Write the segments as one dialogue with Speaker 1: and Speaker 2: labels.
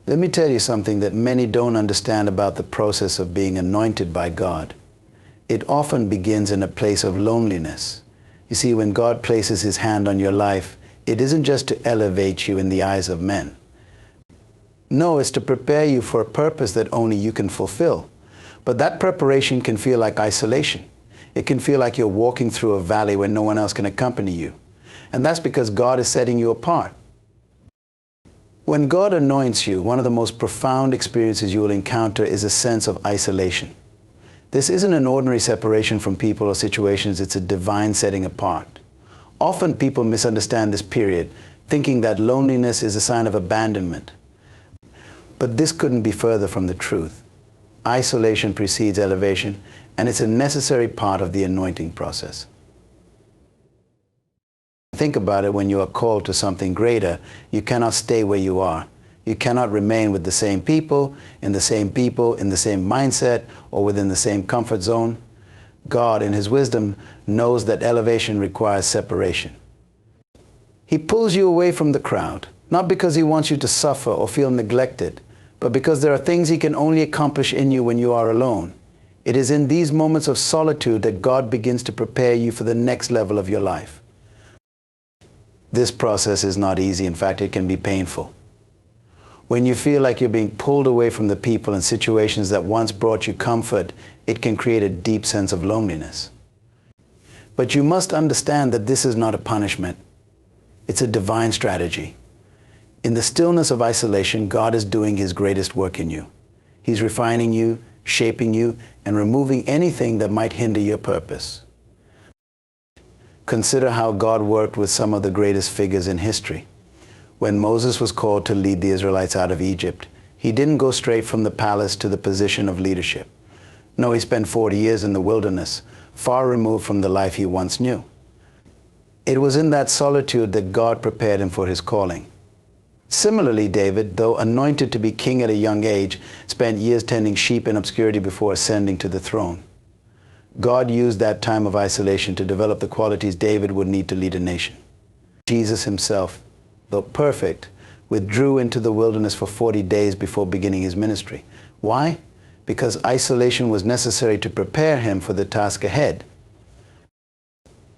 Speaker 1: Let me tell you something that many don't understand about the process of being anointed by God. It often begins in a place of loneliness. You see, when God places His hand on your life, it isn't just to elevate you in the eyes of men. No, it's to prepare you for a purpose that only you can fulfill. But that preparation can feel like isolation. It can feel like you're walking through a valley where no one else can accompany you. And that's because God is setting you apart. When God anoints you, one of the most profound experiences you will encounter is a sense of isolation. This isn't an ordinary separation from people or situations, it's a divine setting apart. Often people misunderstand this period, thinking that loneliness is a sign of abandonment. But this couldn't be further from the truth. Isolation precedes elevation, and it's a necessary part of the anointing process. Think about it. When you are called to something greater, you cannot stay where you are. You cannot remain with the same people, in the same mindset, or within the same comfort zone. God, in His wisdom, knows that elevation requires separation. He pulls you away from the crowd, not because He wants you to suffer or feel neglected, but because there are things He can only accomplish in you when you are alone. It is in these moments of solitude that God begins to prepare you for the next level of your life. This process is not easy. In fact, it can be painful. When you feel like you're being pulled away from the people and situations that once brought you comfort, it can create a deep sense of loneliness. But you must understand that this is not a punishment. It's a divine strategy. In the stillness of isolation, God is doing His greatest work in you. He's refining you, shaping you, and removing anything that might hinder your purpose. Consider how God worked with some of the greatest figures in history. When Moses was called to lead the Israelites out of Egypt, he didn't go straight from the palace to the position of leadership. No, he spent 40 years in the wilderness, far removed from the life he once knew. It was in that solitude that God prepared him for his calling. Similarly, David, though anointed to be king at a young age, spent years tending sheep in obscurity before ascending to the throne. God used that time of isolation to develop the qualities David would need to lead a nation. Jesus Himself, though perfect, withdrew into the wilderness for 40 days before beginning His ministry. Why? Because isolation was necessary to prepare Him for the task ahead.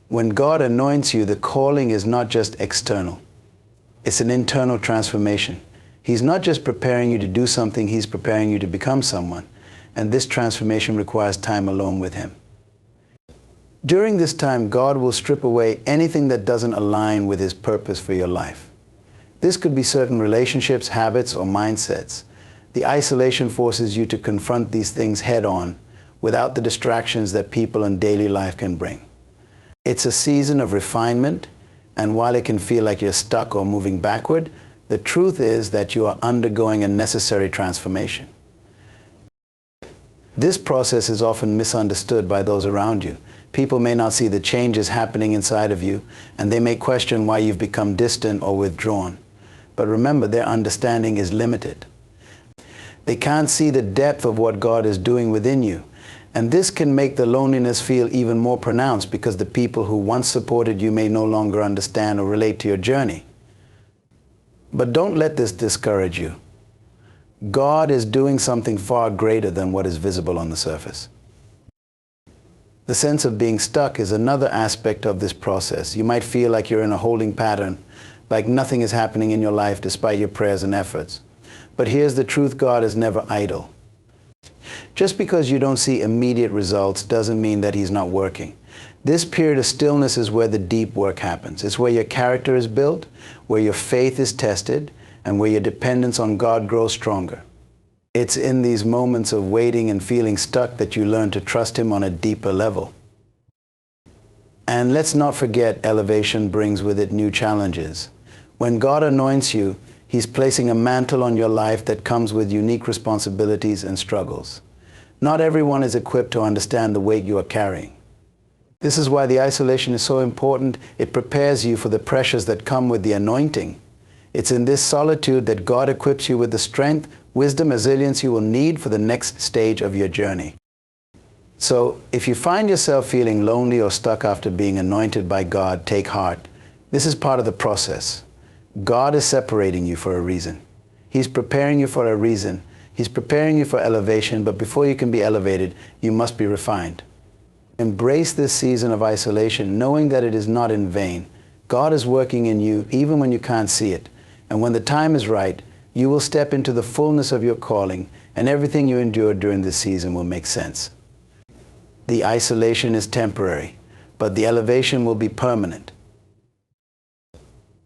Speaker 1: When God anoints you, the calling is not just external. It's an internal transformation. He's not just preparing you to do something, He's preparing you to become someone. And this transformation requires time alone with Him. During this time, God will strip away anything that doesn't align with His purpose for your life. This could be certain relationships, habits, or mindsets. The isolation forces you to confront these things head-on without the distractions that people in daily life can bring. It's a season of refinement, and while it can feel like you're stuck or moving backward, the truth is that you are undergoing a necessary transformation. This process is often misunderstood by those around you. People may not see the changes happening inside of you, and they may question why you've become distant or withdrawn. But remember, their understanding is limited. They can't see the depth of what God is doing within you. And this can make the loneliness feel even more pronounced because the people who once supported you may no longer understand or relate to your journey. But don't let this discourage you. God is doing something far greater than what is visible on the surface. The sense of being stuck is another aspect of this process. You might feel like you're in a holding pattern, like nothing is happening in your life despite your prayers and efforts. But here's the truth: God is never idle. Just because you don't see immediate results doesn't mean that He's not working. This period of stillness is where the deep work happens. It's where your character is built, where your faith is tested, and where your dependence on God grows stronger. It's in these moments of waiting and feeling stuck that you learn to trust Him on a deeper level. And let's not forget, elevation brings with it new challenges. When God anoints you, He's placing a mantle on your life that comes with unique responsibilities and struggles. Not everyone is equipped to understand the weight you are carrying. This is why the isolation is so important. It prepares you for the pressures that come with the anointing. It's in this solitude that God equips you with the strength, wisdom, resilience you will need for the next stage of your journey. So, if you find yourself feeling lonely or stuck after being anointed by God, take heart. This is part of the process. God is separating you for a reason. He's preparing you for a reason. He's preparing you for elevation, but before you can be elevated, you must be refined. Embrace this season of isolation, knowing that it is not in vain. God is working in you even when you can't see it. And when the time is right, you will step into the fullness of your calling, and everything you endured during this season will make sense. The isolation is temporary, but the elevation will be permanent.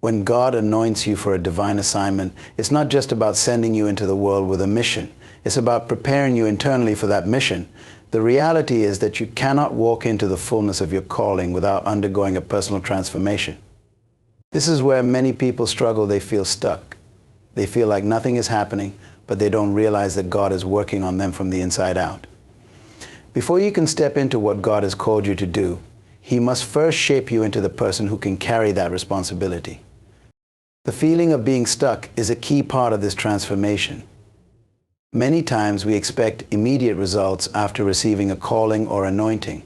Speaker 1: When God anoints you for a divine assignment, it's not just about sending you into the world with a mission. It's about preparing you internally for that mission. The reality is that you cannot walk into the fullness of your calling without undergoing a personal transformation. This is where many people struggle. They feel stuck. They feel like nothing is happening, but they don't realize that God is working on them from the inside out. Before you can step into what God has called you to do, He must first shape you into the person who can carry that responsibility. The feeling of being stuck is a key part of this transformation. Many times we expect immediate results after receiving a calling or anointing.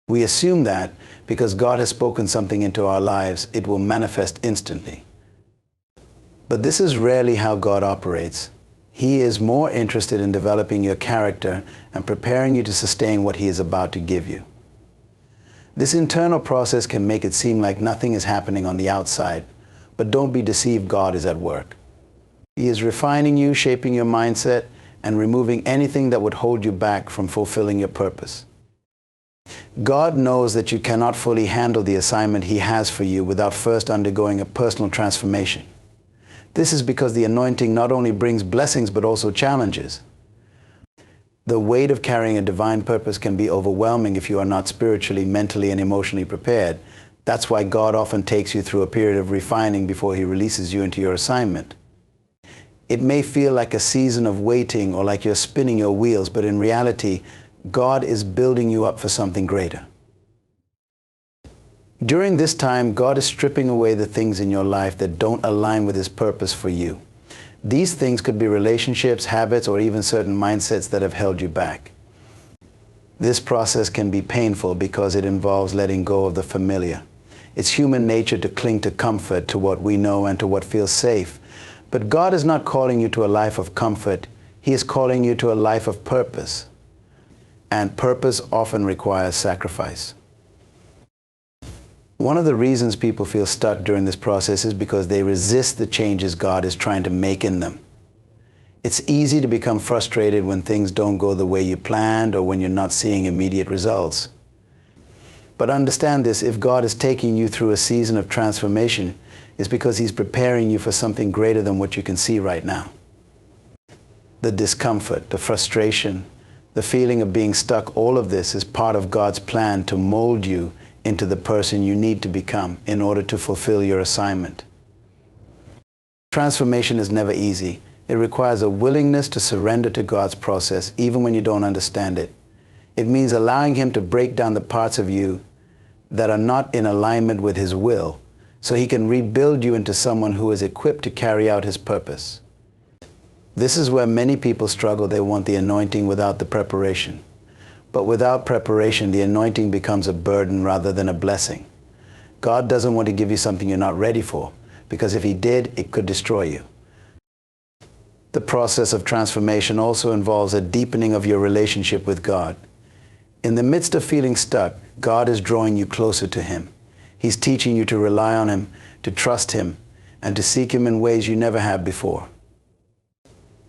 Speaker 1: We assume that because God has spoken something into our lives, it will manifest instantly. But this is rarely how God operates. He is more interested in developing your character and preparing you to sustain what He is about to give you. This internal process can make it seem like nothing is happening on the outside, but don't be deceived, God is at work. He is refining you, shaping your mindset, and removing anything that would hold you back from fulfilling your purpose. God knows that you cannot fully handle the assignment He has for you without first undergoing a personal transformation. This is because the anointing not only brings blessings but also challenges. The weight of carrying a divine purpose can be overwhelming if you are not spiritually, mentally, and emotionally prepared. That's why God often takes you through a period of refining before He releases you into your assignment. It may feel like a season of waiting or like you're spinning your wheels, but in reality, God is building you up for something greater. During this time, God is stripping away the things in your life that don't align with His purpose for you. These things could be relationships, habits, or even certain mindsets that have held you back. This process can be painful because it involves letting go of the familiar. It's human nature to cling to comfort, to what we know, and to what feels safe. But God is not calling you to a life of comfort. He is calling you to a life of purpose. And purpose often requires sacrifice. One of the reasons people feel stuck during this process is because they resist the changes God is trying to make in them. It's easy to become frustrated when things don't go the way you planned or when you're not seeing immediate results. But understand this, if God is taking you through a season of transformation, it's because He's preparing you for something greater than what you can see right now. The discomfort, the frustration, the feeling of being stuck, all of this is part of God's plan to mold you into the person you need to become in order to fulfill your assignment. Transformation is never easy. It requires a willingness to surrender to God's process, even when you don't understand it. It means allowing Him to break down the parts of you that are not in alignment with His will, so He can rebuild you into someone who is equipped to carry out His purpose. This is where many people struggle. They want the anointing without the preparation. But without preparation, the anointing becomes a burden rather than a blessing. God doesn't want to give you something you're not ready for, because if He did, it could destroy you. The process of transformation also involves a deepening of your relationship with God. In the midst of feeling stuck, God is drawing you closer to Him. He's teaching you to rely on Him, to trust Him, and to seek Him in ways you never have before.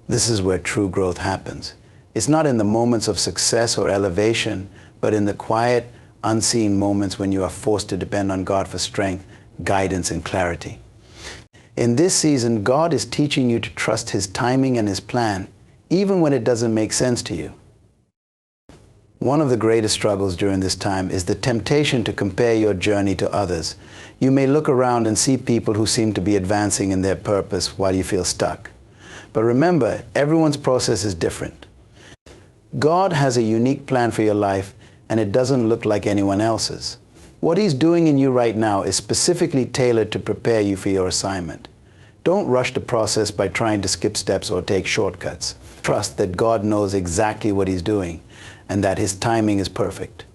Speaker 1: This is where true growth happens. It's not in the moments of success or elevation, but in the quiet, unseen moments when you are forced to depend on God for strength, guidance, and clarity. In this season, God is teaching you to trust His timing and His plan, even when it doesn't make sense to you. One of the greatest struggles during this time is the temptation to compare your journey to others. You may look around and see people who seem to be advancing in their purpose while you feel stuck. But remember, everyone's process is different. God has a unique plan for your life, and it doesn't look like anyone else's. What He's doing in you right now is specifically tailored to prepare you for your assignment. Don't rush the process by trying to skip steps or take shortcuts. Trust that God knows exactly what He's doing and that His timing is perfect.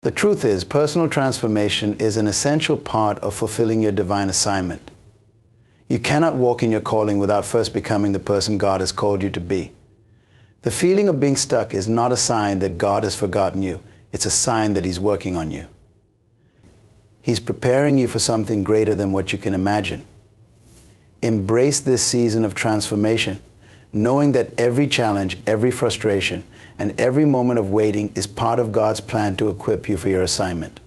Speaker 1: The truth is, personal transformation is an essential part of fulfilling your divine assignment. You cannot walk in your calling without first becoming the person God has called you to be. The feeling of being stuck is not a sign that God has forgotten you. It's a sign that He's working on you. He's preparing you for something greater than what you can imagine. Embrace this season of transformation, knowing that every challenge, every frustration, and every moment of waiting is part of God's plan to equip you for your assignment.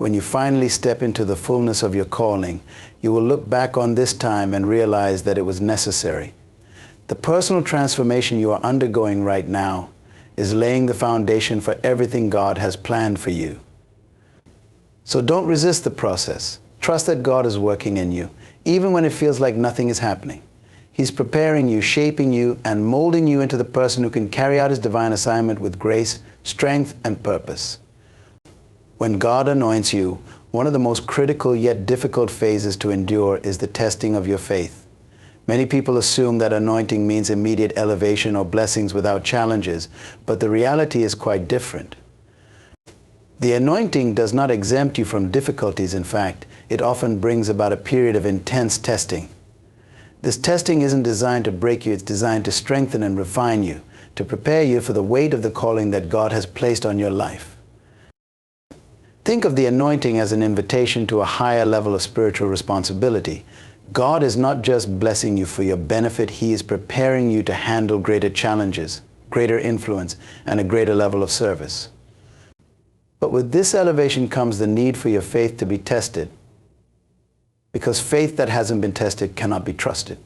Speaker 1: When you finally step into the fullness of your calling, you will look back on this time and realize that it was necessary. The personal transformation you are undergoing right now is laying the foundation for everything God has planned for you. So don't resist the process. Trust that God is working in you, even when it feels like nothing is happening. He's preparing you, shaping you, and molding you into the person who can carry out His divine assignment with grace, strength, and purpose. When God anoints you, one of the most critical yet difficult phases to endure is the testing of your faith. Many people assume that anointing means immediate elevation or blessings without challenges, but the reality is quite different. The anointing does not exempt you from difficulties. In fact, it often brings about a period of intense testing. This testing isn't designed to break you, it's designed to strengthen and refine you, to prepare you for the weight of the calling that God has placed on your life. Think of the anointing as an invitation to a higher level of spiritual responsibility. God is not just blessing you for your benefit, He is preparing you to handle greater challenges, greater influence, and a greater level of service. But with this elevation comes the need for your faith to be tested, because faith that hasn't been tested cannot be trusted.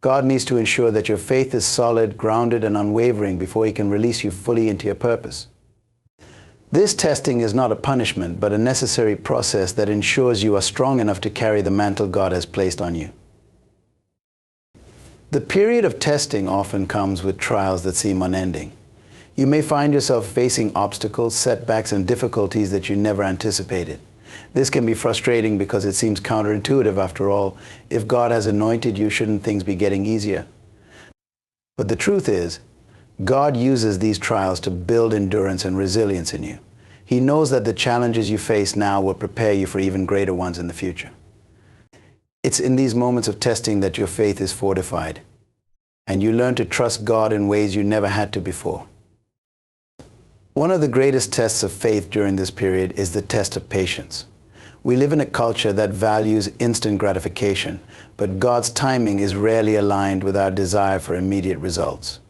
Speaker 1: God needs to ensure that your faith is solid, grounded, and unwavering before He can release you fully into your purpose. This testing is not a punishment, but a necessary process that ensures you are strong enough to carry the mantle God has placed on you. The period of testing often comes with trials that seem unending. You may find yourself facing obstacles, setbacks, and difficulties that you never anticipated. This can be frustrating because it seems counterintuitive. After all, if God has anointed you, shouldn't things be getting easier? But the truth is, God uses these trials to build endurance and resilience in you. He knows that the challenges you face now will prepare you for even greater ones in the future. It's in these moments of testing that your faith is fortified, and you learn to trust God in ways you never had to before. One of the greatest tests of faith during this period is the test of patience. We live in a culture that values instant gratification, but God's timing is rarely aligned with our desire for immediate results.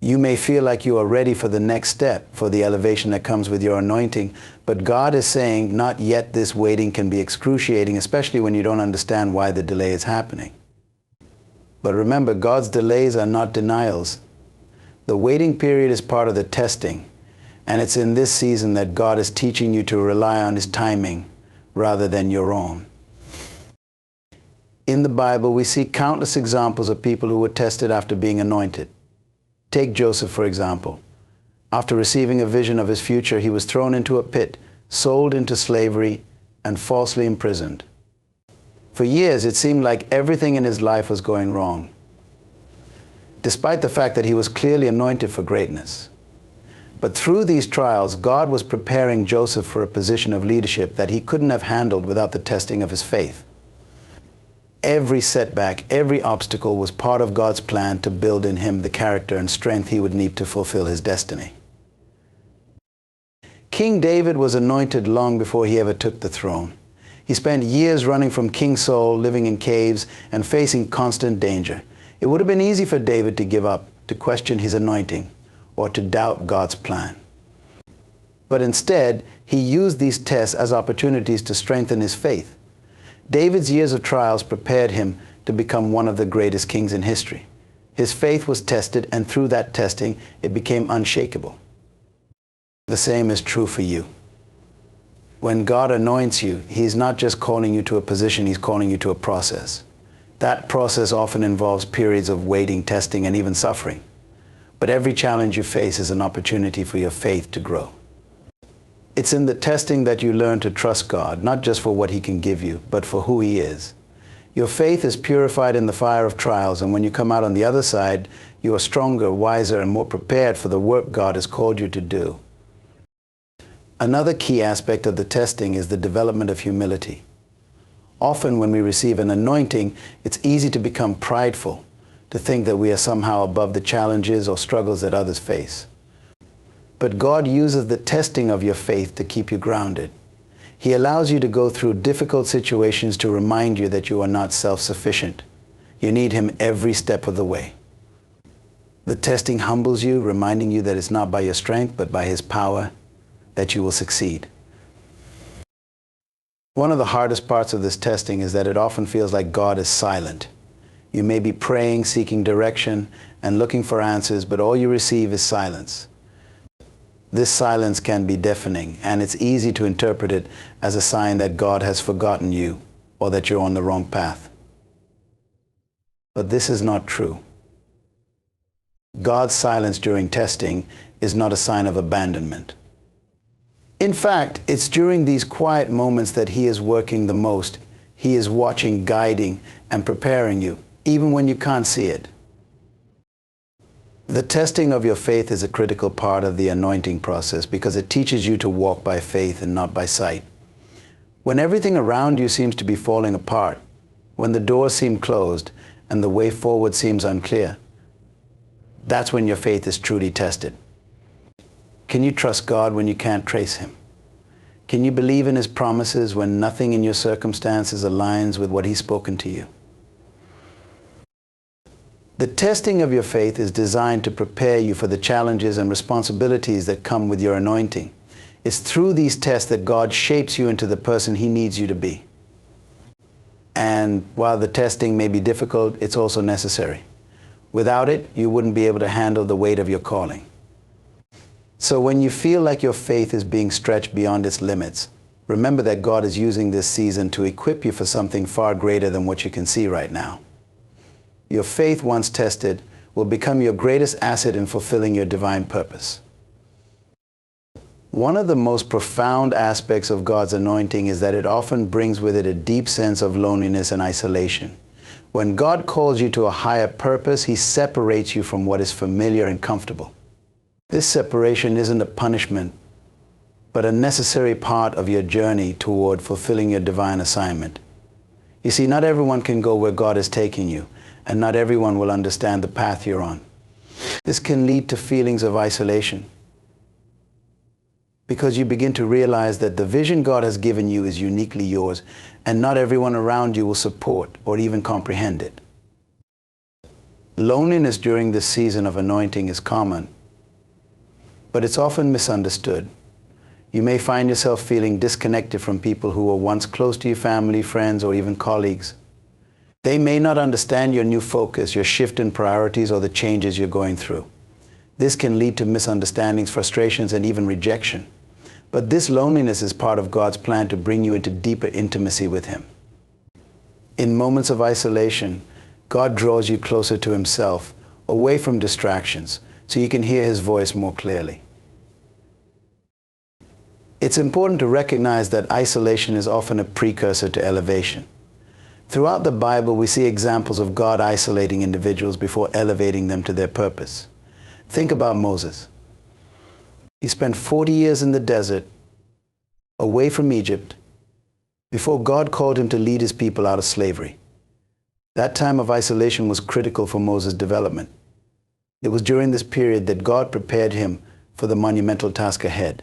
Speaker 1: You may feel like you are ready for the next step, for the elevation that comes with your anointing, but God is saying, not yet. This waiting can be excruciating, especially when you don't understand why the delay is happening. But remember, God's delays are not denials. The waiting period is part of the testing, and it's in this season that God is teaching you to rely on His timing rather than your own. In the Bible, we see countless examples of people who were tested after being anointed. Take Joseph, for example. After receiving a vision of his future, he was thrown into a pit, sold into slavery, and falsely imprisoned. For years, it seemed like everything in his life was going wrong, despite the fact that he was clearly anointed for greatness. But through these trials, God was preparing Joseph for a position of leadership that he couldn't have handled without the testing of his faith. Every setback, every obstacle was part of God's plan to build in him the character and strength he would need to fulfill his destiny. King David was anointed long before he ever took the throne. He spent years running from King Saul, living in caves, and facing constant danger. It would have been easy for David to give up, to question his anointing, or to doubt God's plan. But instead, he used these tests as opportunities to strengthen his faith. David's years of trials prepared him to become one of the greatest kings in history. His faith was tested, and through that testing, it became unshakable. The same is true for you. When God anoints you, He's not just calling you to a position, He's calling you to a process. That process often involves periods of waiting, testing, and even suffering. But every challenge you face is an opportunity for your faith to grow. It's in the testing that you learn to trust God, not just for what He can give you, but for who He is. Your faith is purified in the fire of trials, and when you come out on the other side, you are stronger, wiser, and more prepared for the work God has called you to do. Another key aspect of the testing is the development of humility. Often when we receive an anointing, it's easy to become prideful, to think that we are somehow above the challenges or struggles that others face. But God uses the testing of your faith to keep you grounded. He allows you to go through difficult situations to remind you that you are not self-sufficient. You need Him every step of the way. The testing humbles you, reminding you that it's not by your strength, but by His power that you will succeed. One of the hardest parts of this testing is that it often feels like God is silent. You may be praying, seeking direction, and looking for answers, but all you receive is silence. This silence can be deafening, and it's easy to interpret it as a sign that God has forgotten you or that you're on the wrong path. But this is not true. God's silence during testing is not a sign of abandonment. In fact, it's during these quiet moments that He is working the most. He is watching, guiding, and preparing you, even when you can't see it. The testing of your faith is a critical part of the anointing process because it teaches you to walk by faith and not by sight. When everything around you seems to be falling apart, when the doors seem closed and the way forward seems unclear, that's when your faith is truly tested. Can you trust God when you can't trace Him? Can you believe in His promises when nothing in your circumstances aligns with what He's spoken to you? The testing of your faith is designed to prepare you for the challenges and responsibilities that come with your anointing. It's through these tests that God shapes you into the person He needs you to be. And while the testing may be difficult, it's also necessary. Without it, you wouldn't be able to handle the weight of your calling. So when you feel like your faith is being stretched beyond its limits, remember that God is using this season to equip you for something far greater than what you can see right now. Your faith, once tested, will become your greatest asset in fulfilling your divine purpose. One of the most profound aspects of God's anointing is that it often brings with it a deep sense of loneliness and isolation. When God calls you to a higher purpose, He separates you from what is familiar and comfortable. This separation isn't a punishment, but a necessary part of your journey toward fulfilling your divine assignment. You see, not everyone can go where God is taking you, and not everyone will understand the path you're on. This can lead to feelings of isolation, because you begin to realize that the vision God has given you is uniquely yours, and not everyone around you will support or even comprehend it. Loneliness during this season of anointing is common, but it's often misunderstood. You may find yourself feeling disconnected from people who were once close to your family, friends, or even colleagues. They may not understand your new focus, your shift in priorities, or the changes you're going through. This can lead to misunderstandings, frustrations, and even rejection. But this loneliness is part of God's plan to bring you into deeper intimacy with Him. In moments of isolation, God draws you closer to Himself, away from distractions, so you can hear His voice more clearly. It's important to recognize that isolation is often a precursor to elevation. Throughout the Bible, we see examples of God isolating individuals before elevating them to their purpose. Think about Moses. He spent 40 years in the desert, away from Egypt, before God called him to lead His people out of slavery. That time of isolation was critical for Moses' development. It was during this period that God prepared him for the monumental task ahead.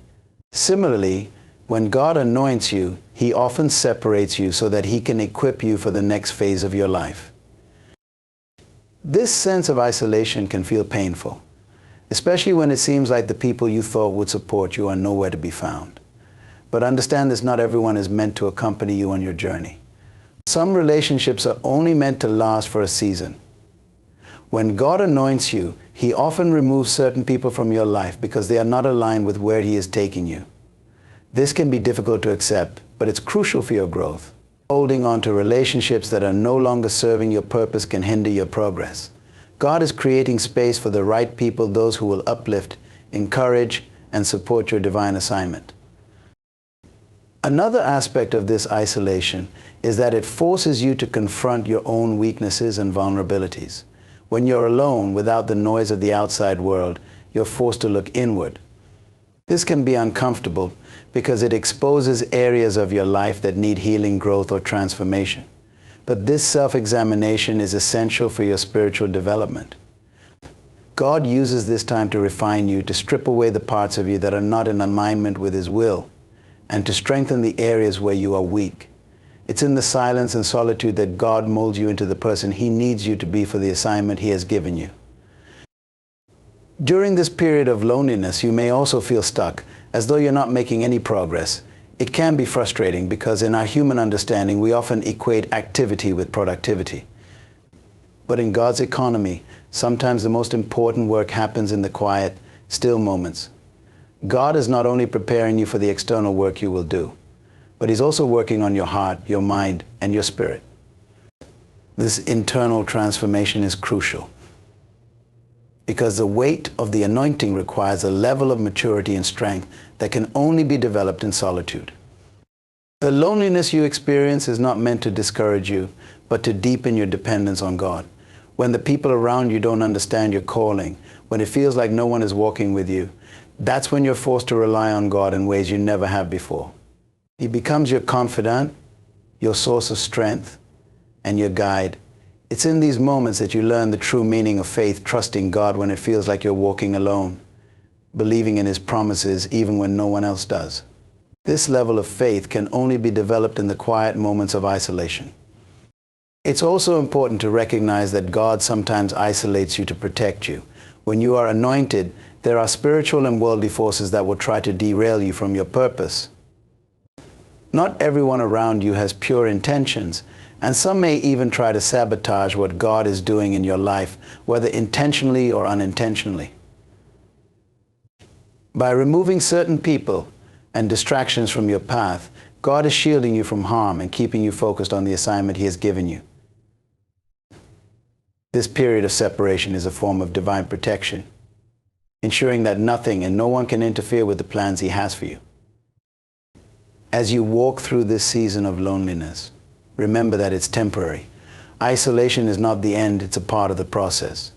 Speaker 1: Similarly, when God anoints you, He often separates you so that He can equip you for the next phase of your life. This sense of isolation can feel painful, especially when it seems like the people you thought would support you are nowhere to be found. But understand this, not everyone is meant to accompany you on your journey. Some relationships are only meant to last for a season. When God anoints you, He often removes certain people from your life because they are not aligned with where He is taking you. This can be difficult to accept, but it's crucial for your growth. Holding on to relationships that are no longer serving your purpose can hinder your progress. God is creating space for the right people, those who will uplift, encourage, and support your divine assignment. Another aspect of this isolation is that it forces you to confront your own weaknesses and vulnerabilities. When you're alone, without the noise of the outside world, you're forced to look inward. This can be uncomfortable because it exposes areas of your life that need healing, growth, or transformation. But this self-examination is essential for your spiritual development. God uses this time to refine you, to strip away the parts of you that are not in alignment with His will, and to strengthen the areas where you are weak. It's in the silence and solitude that God molds you into the person He needs you to be for the assignment He has given you. During this period of loneliness, you may also feel stuck, as though you're not making any progress. It can be frustrating because in our human understanding, we often equate activity with productivity. But in God's economy, sometimes the most important work happens in the quiet, still moments. God is not only preparing you for the external work you will do, but He's also working on your heart, your mind, and your spirit. This internal transformation is crucial, because the weight of the anointing requires a level of maturity and strength that can only be developed in solitude. The loneliness you experience is not meant to discourage you, but to deepen your dependence on God. When the people around you don't understand your calling, when it feels like no one is walking with you, that's when you're forced to rely on God in ways you never have before. He becomes your confidant, your source of strength, and your guide. It's in these moments that you learn the true meaning of faith, trusting God when it feels like you're walking alone, believing in His promises even when no one else does. This level of faith can only be developed in the quiet moments of isolation. It's also important to recognize that God sometimes isolates you to protect you. When you are anointed, there are spiritual and worldly forces that will try to derail you from your purpose. Not everyone around you has pure intentions, and some may even try to sabotage what God is doing in your life, whether intentionally or unintentionally. By removing certain people and distractions from your path, God is shielding you from harm and keeping you focused on the assignment He has given you. This period of separation is a form of divine protection, ensuring that nothing and no one can interfere with the plans He has for you. As you walk through this season of loneliness, remember that it's temporary. Isolation is not the end, it's a part of the process.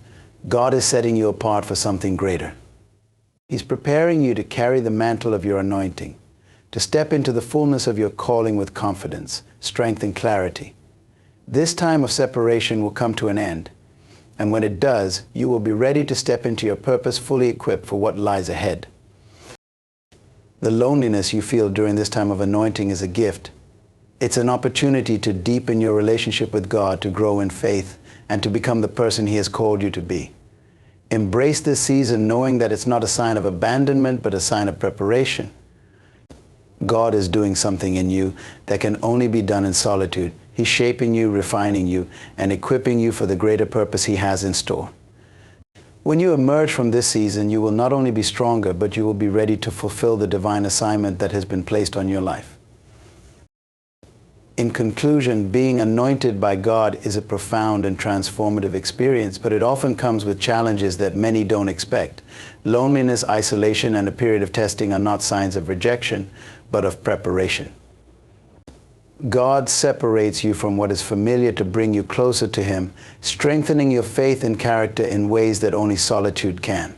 Speaker 1: God is setting you apart for something greater. He's preparing you to carry the mantle of your anointing, to step into the fullness of your calling with confidence, strength, and clarity. This time of separation will come to an end, and when it does, you will be ready to step into your purpose fully equipped for what lies ahead. The loneliness you feel during this time of anointing is a gift. It's an opportunity to deepen your relationship with God, to grow in faith, and to become the person He has called you to be. Embrace this season knowing that it's not a sign of abandonment, but a sign of preparation. God is doing something in you that can only be done in solitude. He's shaping you, refining you, and equipping you for the greater purpose He has in store. When you emerge from this season, you will not only be stronger, but you will be ready to fulfill the divine assignment that has been placed on your life. In conclusion, being anointed by God is a profound and transformative experience, but it often comes with challenges that many don't expect. Loneliness, isolation, and a period of testing are not signs of rejection, but of preparation. God separates you from what is familiar to bring you closer to Him, strengthening your faith and character in ways that only solitude can.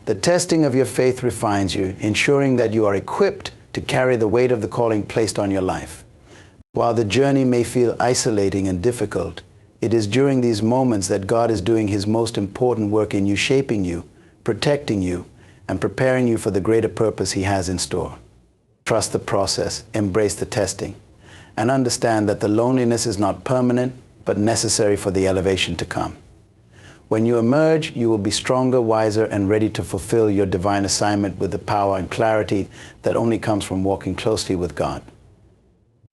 Speaker 1: The testing of your faith refines you, ensuring that you are equipped to carry the weight of the calling placed on your life. While the journey may feel isolating and difficult, it is during these moments that God is doing His most important work in you, shaping you, protecting you, and preparing you for the greater purpose He has in store. Trust the process, embrace the testing, and understand that the loneliness is not permanent, but necessary for the elevation to come. When you emerge, you will be stronger, wiser, and ready to fulfill your divine assignment with the power and clarity that only comes from walking closely with God.